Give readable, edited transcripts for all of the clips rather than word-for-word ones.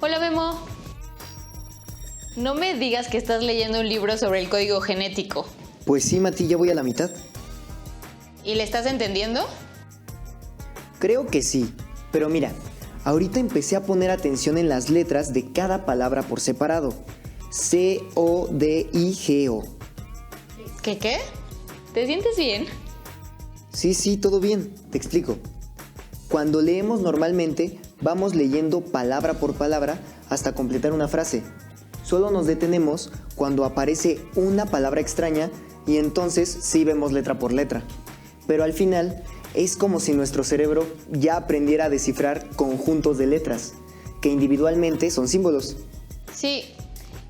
Hola Memo. No me digas que estás leyendo un libro sobre el código genético. Pues sí, Mati, ya voy a la mitad. ¿Y le estás entendiendo? Creo que sí, pero mira, ahorita empecé a poner atención en las letras de cada palabra por separado. C-O-D-I-G-O. ¿Qué? ¿Te sientes bien? Sí, todo bien, te explico. Cuando leemos normalmente, vamos leyendo palabra por palabra hasta completar una frase. Solo nos detenemos cuando aparece una palabra extraña y entonces sí vemos letra por letra. Pero al final es como si nuestro cerebro ya aprendiera a descifrar conjuntos de letras, que individualmente son símbolos. Sí,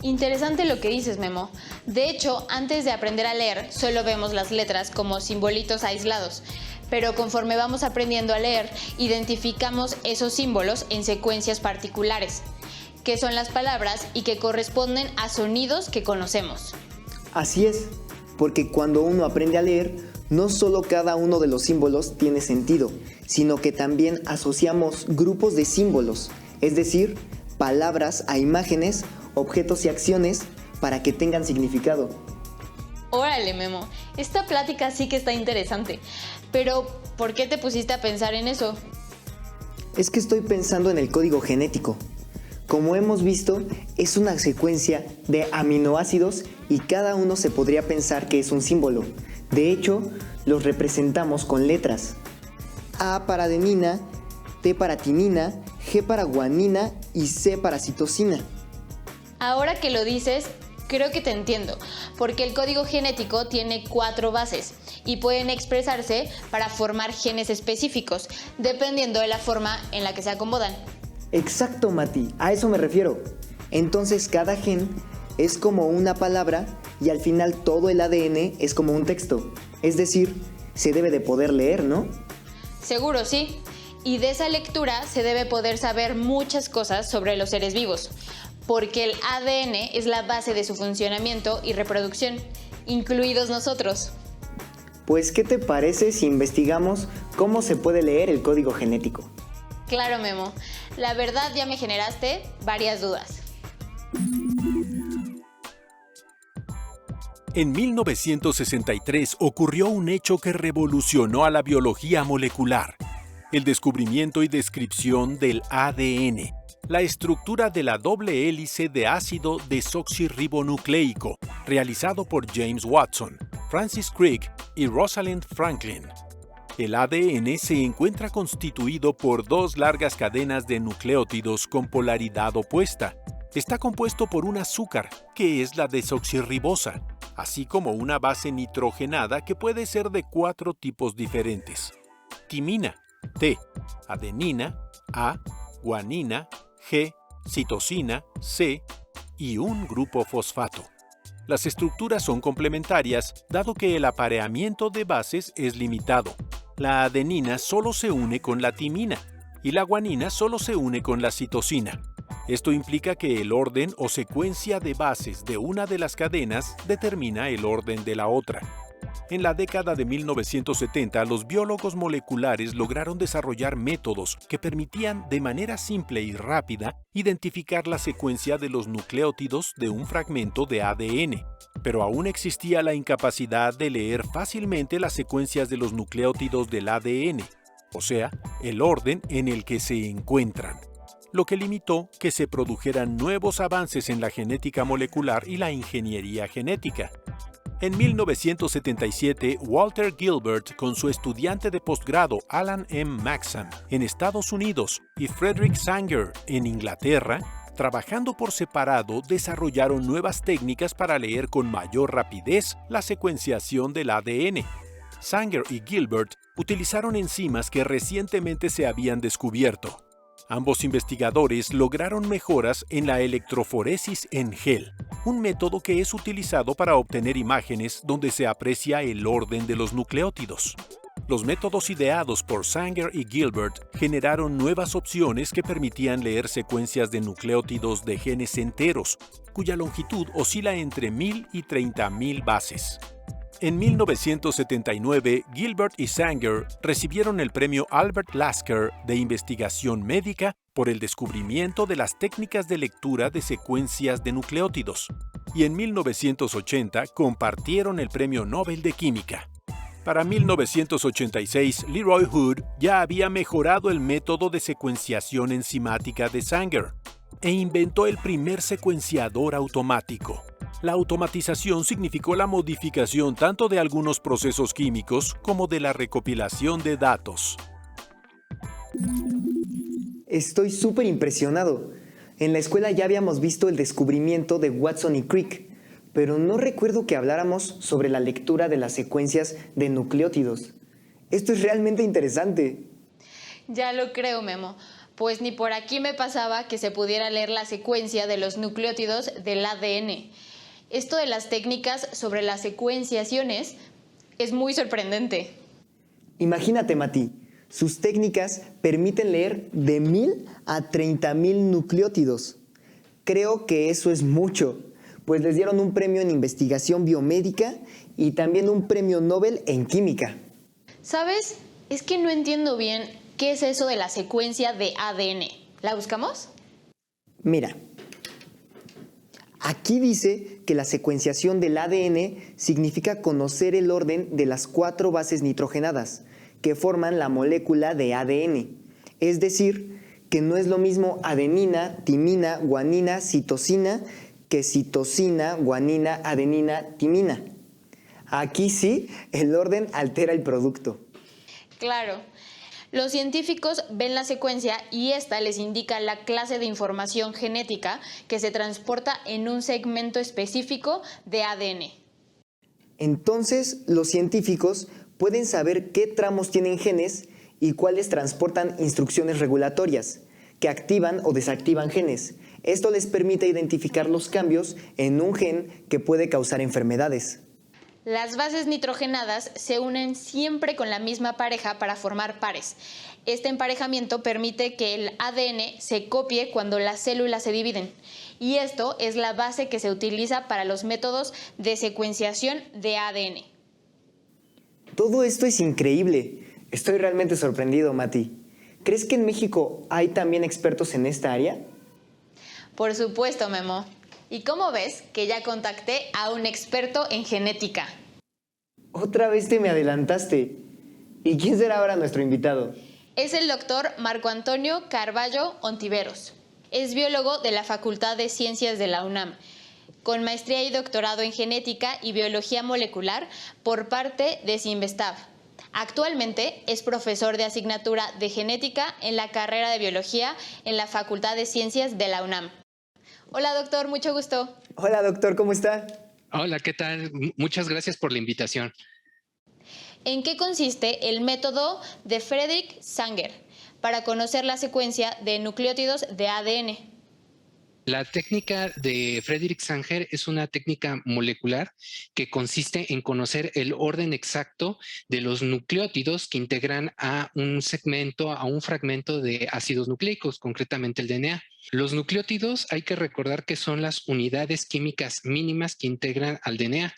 interesante lo que dices, Memo. De hecho, antes de aprender a leer, solo vemos las letras como simbolitos aislados. Pero conforme vamos aprendiendo a leer, identificamos esos símbolos en secuencias particulares, que son las palabras y que corresponden a sonidos que conocemos. Así es, porque cuando uno aprende a leer, no solo cada uno de los símbolos tiene sentido, sino que también asociamos grupos de símbolos, es decir, palabras a imágenes, objetos y acciones para que tengan significado. Órale, Memo, esta plática sí que está interesante. Pero, ¿por qué te pusiste a pensar en eso? Es que estoy pensando en el código genético. Como hemos visto, es una secuencia de aminoácidos y cada uno se podría pensar que es un símbolo. De hecho, los representamos con letras. A para adenina, T para timina, G para guanina y C para citosina. Ahora que lo dices, creo que te entiendo, porque el código genético tiene 4 bases y pueden expresarse para formar genes específicos, dependiendo de la forma en la que se acomodan. Exacto, Mati, a eso me refiero. Entonces cada gen es como una palabra y al final todo el ADN es como un texto. Es decir, se debe de poder leer, ¿no? Seguro, sí. Y de esa lectura se debe poder saber muchas cosas sobre los seres vivos, porque el ADN es la base de su funcionamiento y reproducción, incluidos nosotros. Pues, ¿qué te parece si investigamos cómo se puede leer el código genético? Claro, Memo. La verdad ya me generaste varias dudas. En 1963 ocurrió un hecho que revolucionó a la biología molecular: el descubrimiento y descripción del ADN, la estructura de la doble hélice de ácido desoxirribonucleico, realizado por James Watson, Francis Crick y Rosalind Franklin. El ADN se encuentra constituido por 2 largas cadenas de nucleótidos con polaridad opuesta. Está compuesto por un azúcar, que es la desoxirribosa, así como una base nitrogenada que puede ser de 4 tipos diferentes: timina, T; adenina, A; guanina, G; citosina, C; y un grupo fosfato. Las estructuras son complementarias, dado que el apareamiento de bases es limitado. La adenina solo se une con la timina y la guanina solo se une con la citosina. Esto implica que el orden o secuencia de bases de una de las cadenas determina el orden de la otra. En la década de 1970, los biólogos moleculares lograron desarrollar métodos que permitían de manera simple y rápida identificar la secuencia de los nucleótidos de un fragmento de ADN, pero aún existía la incapacidad de leer fácilmente las secuencias de los nucleótidos del ADN, o sea, el orden en el que se encuentran, lo que limitó que se produjeran nuevos avances en la genética molecular y la ingeniería genética. En 1977, Walter Gilbert, con su estudiante de posgrado Alan M. Maxam en Estados Unidos y Frederick Sanger en Inglaterra, trabajando por separado, desarrollaron nuevas técnicas para leer con mayor rapidez la secuenciación del ADN. Sanger y Gilbert utilizaron enzimas que recientemente se habían descubierto. Ambos investigadores lograron mejoras en la electroforesis en gel, un método que es utilizado para obtener imágenes donde se aprecia el orden de los nucleótidos. Los métodos ideados por Sanger y Gilbert generaron nuevas opciones que permitían leer secuencias de nucleótidos de genes enteros, cuya longitud oscila entre 1000 y 30.000 bases. En 1979, Gilbert y Sanger recibieron el premio Albert Lasker de investigación médica por el descubrimiento de las técnicas de lectura de secuencias de nucleótidos, y en 1980 compartieron el Premio Nobel de Química. Para 1986, Leroy Hood ya había mejorado el método de secuenciación enzimática de Sanger e inventó el primer secuenciador automático. La automatización significó la modificación tanto de algunos procesos químicos como de la recopilación de datos. Estoy súper impresionado. En la escuela ya habíamos visto el descubrimiento de Watson y Crick, pero no recuerdo que habláramos sobre la lectura de las secuencias de nucleótidos. Esto es realmente interesante. Ya lo creo, Memo. Pues ni por aquí me pasaba que se pudiera leer la secuencia de los nucleótidos del ADN. Esto de las técnicas sobre las secuenciaciones es muy sorprendente. Imagínate, Mati, sus técnicas permiten leer de 1000 a 30,000 nucleótidos. Creo que eso es mucho, pues les dieron un premio en investigación biomédica y también un premio Nobel en química. ¿Sabes? Es que no entiendo bien qué es eso de la secuencia de ADN. ¿La buscamos? Mira, aquí dice que la secuenciación del ADN significa conocer el orden de las 4 bases nitrogenadas que forman la molécula de ADN. Es decir, que no es lo mismo adenina, timina, guanina, citosina que citosina, guanina, adenina, timina. Aquí sí, el orden altera el producto. Claro. Los científicos ven la secuencia y esta les indica la clase de información genética que se transporta en un segmento específico de ADN. Entonces, los científicos pueden saber qué tramos tienen genes y cuáles transportan instrucciones regulatorias, que activan o desactivan genes. Esto les permite identificar los cambios en un gen que puede causar enfermedades. Las bases nitrogenadas se unen siempre con la misma pareja para formar pares. Este emparejamiento permite que el ADN se copie cuando las células se dividen. Y esto es la base que se utiliza para los métodos de secuenciación de ADN. Todo esto es increíble. Estoy realmente sorprendido, Mati. ¿Crees que en México hay también expertos en esta área? Por supuesto, Memo. ¿Y cómo ves que ya contacté a un experto en genética? Otra vez te me adelantaste. ¿Y quién será ahora nuestro invitado? Es el doctor Marco Antonio Carballo Ontiveros. Es biólogo de la Facultad de Ciencias de la UNAM, con maestría y doctorado en genética y biología molecular por parte de Cinvestav. Actualmente es profesor de asignatura de genética en la carrera de biología en la Facultad de Ciencias de la UNAM. Hola, doctor, mucho gusto. Hola, doctor, ¿cómo está? Hola, ¿qué tal? Muchas gracias por la invitación. ¿En qué consiste el método de Frederick Sanger para conocer la secuencia de nucleótidos de ADN? La técnica de Frederick Sanger es una técnica molecular que consiste en conocer el orden exacto de los nucleótidos que integran a un segmento, a un fragmento de ácidos nucleicos, concretamente el DNA. Los nucleótidos hay que recordar que son las unidades químicas mínimas que integran al DNA.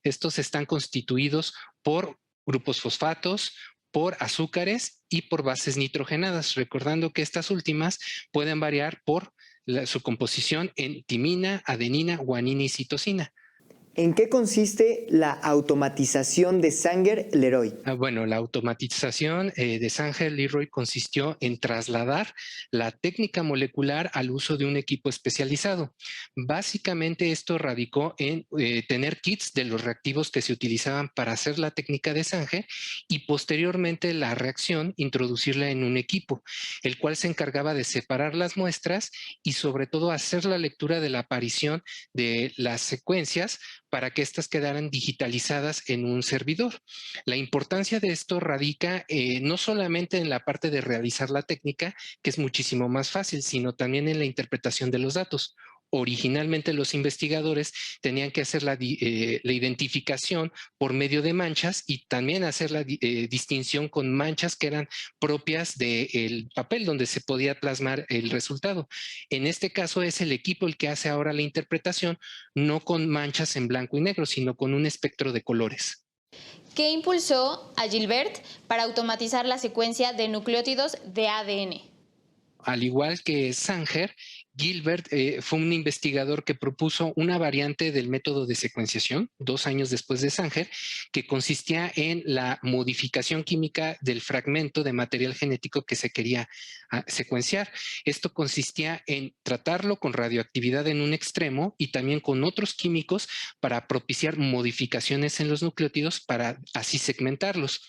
Estos están constituidos por grupos fosfatos, por azúcares y por bases nitrogenadas, recordando que estas últimas pueden variar por su composición en timina, adenina, guanina y citosina. ¿En qué consiste la automatización de Sanger-Leroy? Bueno, la automatización de Sanger-Leroy consistió en trasladar la técnica molecular al uso de un equipo especializado. Básicamente esto radicó en tener kits de los reactivos que se utilizaban para hacer la técnica de Sanger y posteriormente la reacción introducirla en un equipo, el cual se encargaba de separar las muestras y sobre todo hacer la lectura de la aparición de las secuencias para que éstas quedaran digitalizadas en un servidor. La importancia de esto radica no solamente en la parte de realizar la técnica, que es muchísimo más fácil, sino también en la interpretación de los datos. Originalmente los investigadores tenían que hacer la identificación por medio de manchas y también hacer la distinción con manchas que eran propias del papel donde se podía plasmar el resultado. En este caso es el equipo el que hace ahora la interpretación, no con manchas en blanco y negro, sino con un espectro de colores. ¿Qué impulsó a Gilbert para automatizar la secuencia de nucleótidos de ADN? al igual que Sanger, Gilbert fue un investigador que propuso una variante del método de secuenciación 2 años después de Sanger, que consistía en la modificación química del fragmento de material genético que se quería secuenciar. Esto consistía en tratarlo con radioactividad en un extremo y también con otros químicos para propiciar modificaciones en los nucleótidos para así segmentarlos.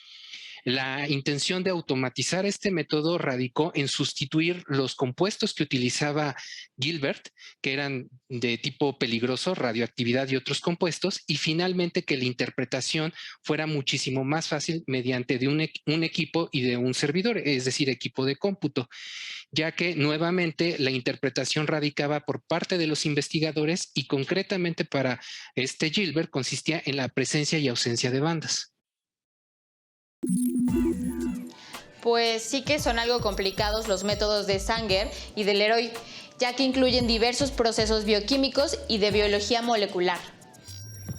La intención de automatizar este método radicó en sustituir los compuestos que utilizaba Gilbert, que eran de tipo peligroso, radioactividad y otros compuestos, y finalmente que la interpretación fuera muchísimo más fácil mediante de un equipo y de un servidor, es decir, equipo de cómputo, ya que nuevamente la interpretación radicaba por parte de los investigadores y concretamente para Gilbert consistía en la presencia y ausencia de bandas. Pues sí que son algo complicados los métodos de Sanger y de Leroy, ya que incluyen diversos procesos bioquímicos y de biología molecular.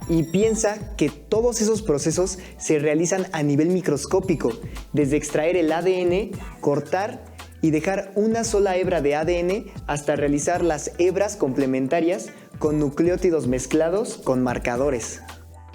Y piensa que todos esos procesos se realizan a nivel microscópico, desde extraer el ADN, cortar y dejar una sola hebra de ADN hasta realizar las hebras complementarias con nucleótidos mezclados con marcadores.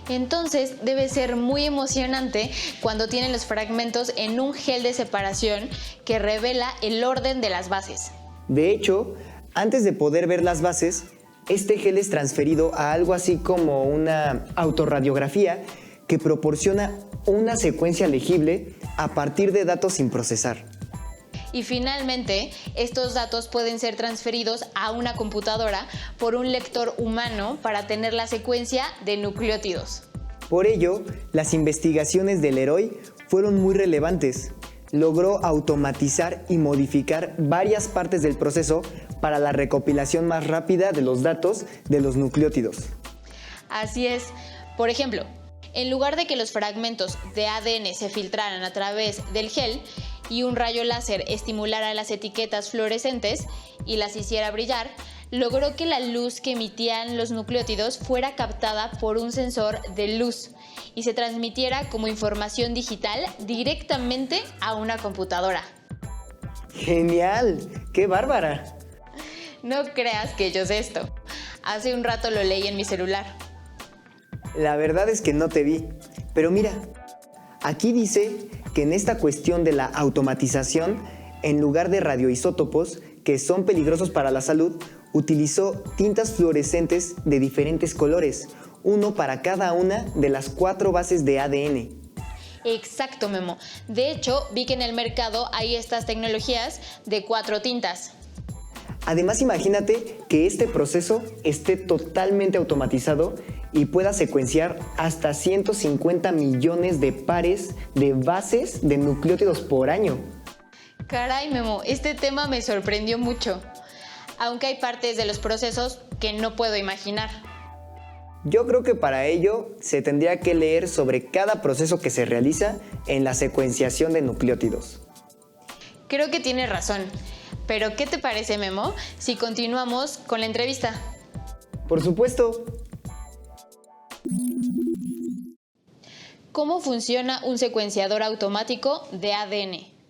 Entonces debe ser muy emocionante cuando tienen los fragmentos en un gel de separación que revela el orden de las bases. De hecho, antes de poder ver las bases, este gel es transferido a algo así como una autorradiografía que proporciona una secuencia legible a partir de datos sin procesar. Y finalmente, estos datos pueden ser transferidos a una computadora por un lector humano para tener la secuencia de nucleótidos. Por ello, las investigaciones de Leroy fueron muy relevantes. Logró automatizar y modificar varias partes del proceso para la recopilación más rápida de los datos de los nucleótidos. Así es. Por ejemplo, en lugar de que los fragmentos de ADN se filtraran a través del gel y un rayo láser estimulara las etiquetas fluorescentes y las hiciera brillar, logró que la luz que emitían los nucleótidos fuera captada por un sensor de luz y se transmitiera como información digital directamente a una computadora. ¡Genial! ¡Qué bárbara! No creas que yo sé esto. Hace un rato lo leí en mi celular. La verdad es que no te vi, pero mira, aquí dice que en esta cuestión de la automatización, en lugar de radioisótopos, que son peligrosos para la salud, utilizó tintas fluorescentes de diferentes colores, uno para cada una de las 4 bases de ADN. Exacto, Memo. De hecho, vi que en el mercado hay estas tecnologías de 4 tintas. Además, imagínate que este proceso esté totalmente automatizado y pueda secuenciar hasta 150 millones de pares de bases de nucleótidos por año. Caray, Memo, este tema me sorprendió mucho. Aunque hay partes de los procesos que no puedo imaginar. Yo creo que para ello se tendría que leer sobre cada proceso que se realiza en la secuenciación de nucleótidos. Creo que tienes razón. Pero, ¿qué te parece, Memo, si continuamos con la entrevista? Por supuesto. ¿Cómo funciona un secuenciador automático de ADN?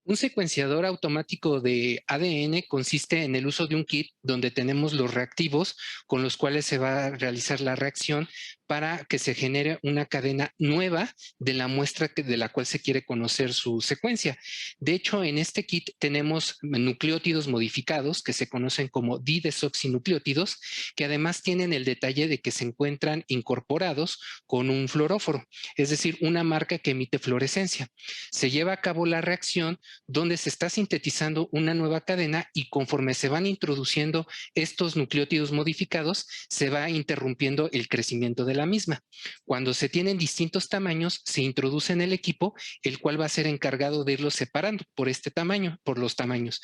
Un secuenciador automático de ADN consiste en el uso de un kit donde tenemos los reactivos con los cuales se va a realizar la reacción para que se genere una cadena nueva de la muestra de la cual se quiere conocer su secuencia. De hecho, en este kit tenemos nucleótidos modificados que se conocen como didesoxinucleótidos, que además tienen el detalle de que se encuentran incorporados con un fluoróforo, es decir, una marca que emite fluorescencia. Se lleva a cabo la reacción donde se está sintetizando una nueva cadena y conforme se van introduciendo estos nucleótidos modificados, se va interrumpiendo el crecimiento de la misma. Cuando se tienen distintos tamaños, se introduce en el equipo, el cual va a ser encargado de irlos separando por este tamaño, por los tamaños.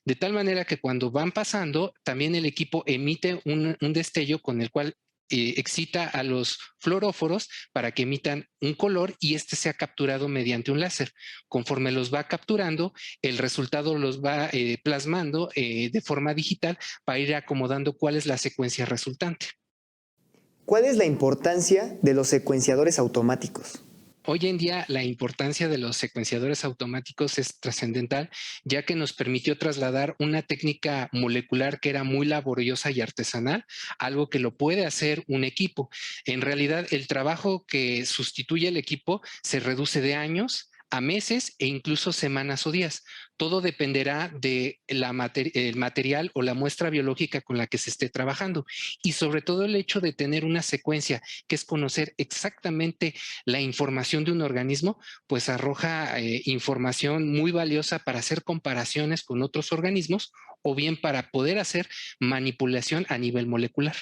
De tal manera que cuando van pasando, también el equipo emite un destello con el cual excita a los fluoróforos para que emitan un color y este sea capturado mediante un láser. Conforme los va capturando, el resultado los va plasmando de forma digital para ir acomodando cuál es la secuencia resultante. ¿Cuál es la importancia de los secuenciadores automáticos? Hoy en día la importancia de los secuenciadores automáticos es trascendental, ya que nos permitió trasladar una técnica molecular que era muy laboriosa y artesanal, algo que lo puede hacer un equipo. En realidad, el trabajo que sustituye el equipo se reduce de años a meses e incluso semanas o días. Todo dependerá de el material o la muestra biológica con la que se esté trabajando y sobre todo el hecho de tener una secuencia, que es conocer exactamente la información de un organismo, pues arroja información muy valiosa para hacer comparaciones con otros organismos o bien para poder hacer manipulación a nivel molecular.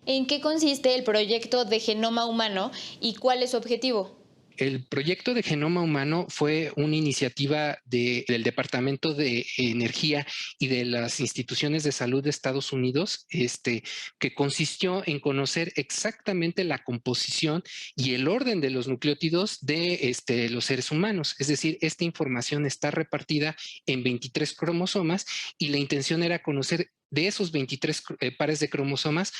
¿En qué consiste el proyecto de Genoma Humano y cuál es su objetivo? El proyecto de Genoma Humano fue una iniciativa del Departamento de Energía y de las instituciones de salud de Estados Unidos, que consistió en conocer exactamente la composición y el orden de los nucleótidos de los seres humanos. Es decir, esta información está repartida en 23 cromosomas y la intención era conocer de esos 23 pares de cromosomas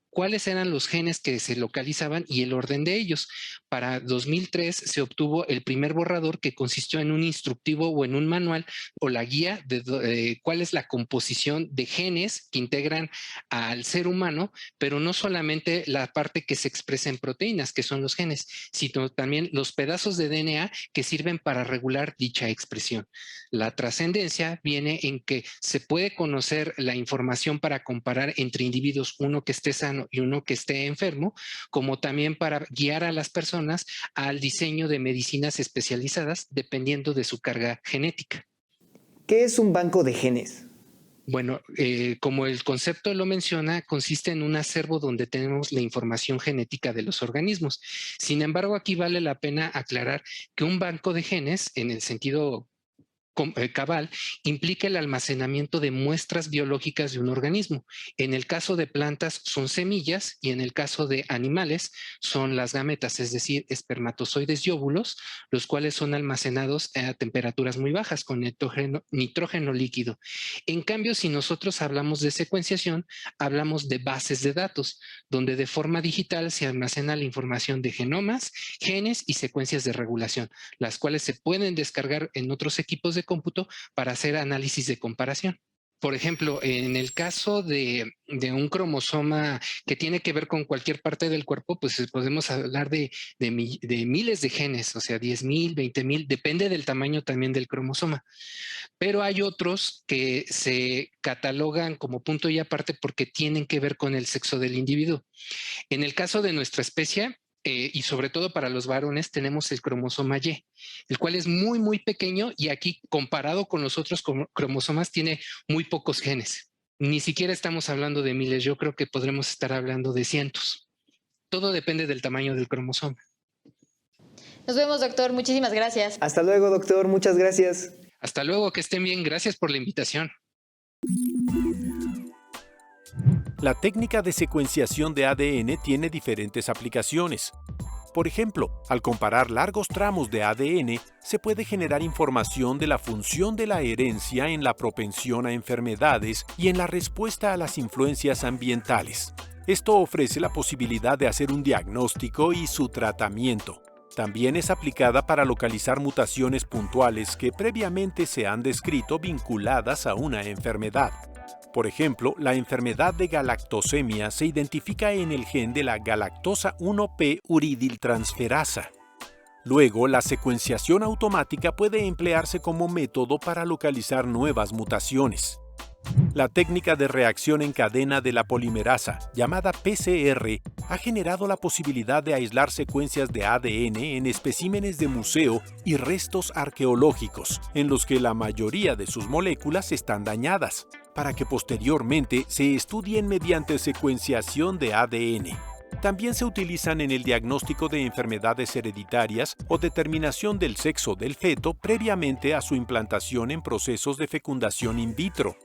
cuáles eran los genes que se localizaban y el orden de ellos. Para 2003 se obtuvo el primer borrador que consistió en un instructivo o en un manual o la guía de cuál es la composición de genes que integran al ser humano, pero no solamente la parte que se expresa en proteínas, que son los genes, sino también los pedazos de DNA que sirven para regular dicha expresión. La trascendencia viene en que se puede conocer la información para comparar entre individuos, uno que esté sano y uno que esté enfermo, como también para guiar a las personas al diseño de medicinas especializadas dependiendo de su carga genética. ¿Qué es un banco de genes? Bueno, como el concepto lo menciona, consiste en un acervo donde tenemos la información genética de los organismos. Sin embargo, aquí vale la pena aclarar que un banco de genes, en el sentido cabal, implica el almacenamiento de muestras biológicas de un organismo. En el caso de plantas son semillas y en el caso de animales son las gametas, es decir, espermatozoides y óvulos, los cuales son almacenados a temperaturas muy bajas con nitrógeno líquido. En cambio, si nosotros hablamos de secuenciación, hablamos de bases de datos, donde de forma digital se almacena la información de genomas, genes y secuencias de regulación, las cuales se pueden descargar en otros equipos de cómputo para hacer análisis de comparación. Por ejemplo, en el caso de un cromosoma que tiene que ver con cualquier parte del cuerpo, pues podemos hablar de miles de genes, o sea, 10,000, 20,000, depende del tamaño también del cromosoma. Pero hay otros que se catalogan como punto y aparte porque tienen que ver con el sexo del individuo. En el caso de nuestra especie, y sobre todo para los varones, tenemos el cromosoma Y, el cual es muy, muy pequeño y aquí comparado con los otros cromosomas tiene muy pocos genes. Ni siquiera estamos hablando de miles, yo creo que podremos estar hablando de cientos. Todo depende del tamaño del cromosoma. Nos vemos, doctor. Muchísimas gracias. Hasta luego, doctor. Muchas gracias. Hasta luego, que estén bien. Gracias por la invitación. La técnica de secuenciación de ADN tiene diferentes aplicaciones. Por ejemplo, al comparar largos tramos de ADN, se puede generar información de la función de la herencia en la propensión a enfermedades y en la respuesta a las influencias ambientales. Esto ofrece la posibilidad de hacer un diagnóstico y su tratamiento. También es aplicada para localizar mutaciones puntuales que previamente se han descrito vinculadas a una enfermedad. Por ejemplo, la enfermedad de galactosemia se identifica en el gen de la galactosa 1P uridiltransferasa. Luego, la secuenciación automática puede emplearse como método para localizar nuevas mutaciones. La técnica de reacción en cadena de la polimerasa, llamada PCR, ha generado la posibilidad de aislar secuencias de ADN en especímenes de museo y restos arqueológicos, en los que la mayoría de sus moléculas están dañadas, para que posteriormente se estudien mediante secuenciación de ADN. También se utilizan en el diagnóstico de enfermedades hereditarias o determinación del sexo del feto previamente a su implantación en procesos de fecundación in vitro.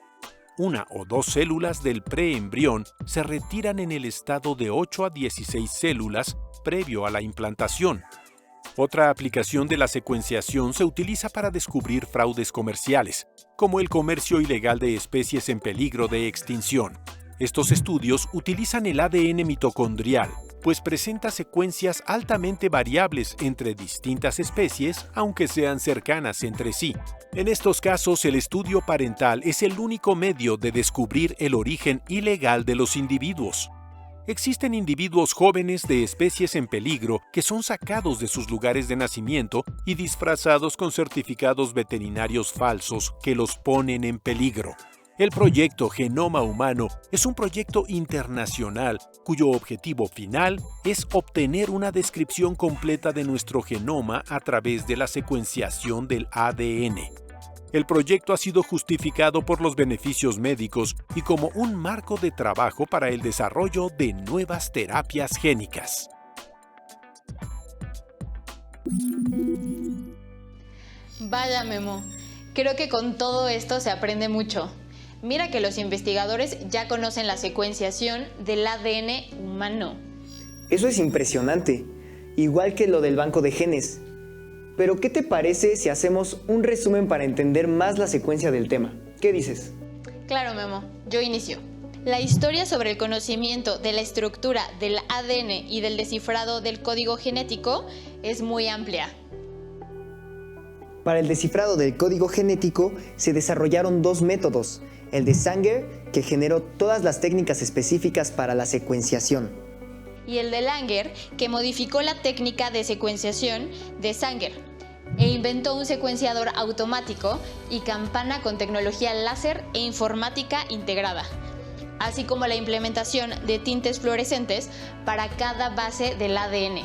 Una o dos células del preembrión se retiran en el estado de 8 a 16 células previo a la implantación. Otra aplicación de la secuenciación se utiliza para descubrir fraudes comerciales, como el comercio ilegal de especies en peligro de extinción. Estos estudios utilizan el ADN mitocondrial, pues presenta secuencias altamente variables entre distintas especies, aunque sean cercanas entre sí. En estos casos, el estudio parental es el único medio de descubrir el origen ilegal de los individuos. Existen individuos jóvenes de especies en peligro que son sacados de sus lugares de nacimiento y disfrazados con certificados veterinarios falsos que los ponen en peligro. El proyecto Genoma Humano es un proyecto internacional cuyo objetivo final es obtener una descripción completa de nuestro genoma a través de la secuenciación del ADN. El proyecto ha sido justificado por los beneficios médicos y como un marco de trabajo para el desarrollo de nuevas terapias génicas. Vaya, Memo, creo que con todo esto se aprende mucho. Mira que los investigadores ya conocen la secuenciación del ADN humano. Eso es impresionante, igual que lo del banco de genes. Pero ¿qué te parece si hacemos un resumen para entender más la secuencia del tema? ¿Qué dices? Claro, Memo, yo inicio. La historia sobre el conocimiento de la estructura del ADN y del descifrado del código genético es muy amplia. Para el descifrado del código genético se desarrollaron dos métodos, el de Sanger, que generó todas las técnicas específicas para la secuenciación, y el de Langer, que modificó la técnica de secuenciación de Sanger e inventó un secuenciador automático y campana con tecnología láser e informática integrada, así como la implementación de tintes fluorescentes para cada base del ADN.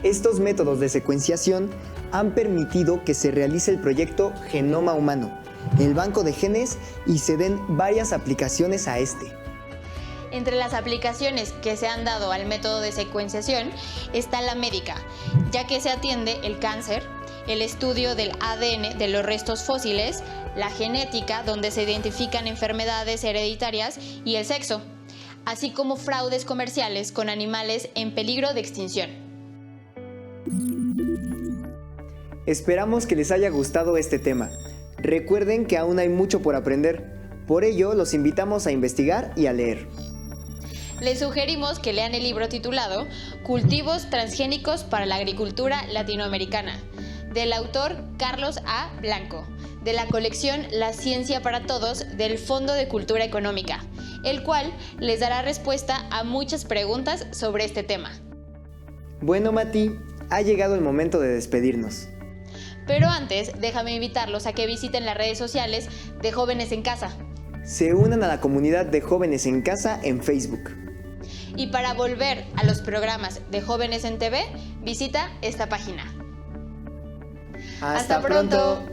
Estos métodos de secuenciación han permitido que se realice el proyecto Genoma Humano, el banco de genes, y se den varias aplicaciones a este. Entre las aplicaciones que se han dado al método de secuenciación está la médica, ya que se atiende el cáncer, el estudio del ADN de los restos fósiles, la genética, donde se identifican enfermedades hereditarias, y el sexo, así como fraudes comerciales con animales en peligro de extinción. Esperamos que les haya gustado este tema. Recuerden que aún hay mucho por aprender, por ello los invitamos a investigar y a leer. Les sugerimos que lean el libro titulado Cultivos transgénicos para la agricultura latinoamericana, del autor Carlos A. Blanco, de la colección La Ciencia para Todos del Fondo de Cultura Económica, el cual les dará respuesta a muchas preguntas sobre este tema. Bueno, Mati, ha llegado el momento de despedirnos. Pero antes, déjame invitarlos a que visiten las redes sociales de Jóvenes en Casa. Se unan a la comunidad de Jóvenes en Casa en Facebook. Y para volver a los programas de Jóvenes en TV, visita esta página. ¡Hasta pronto!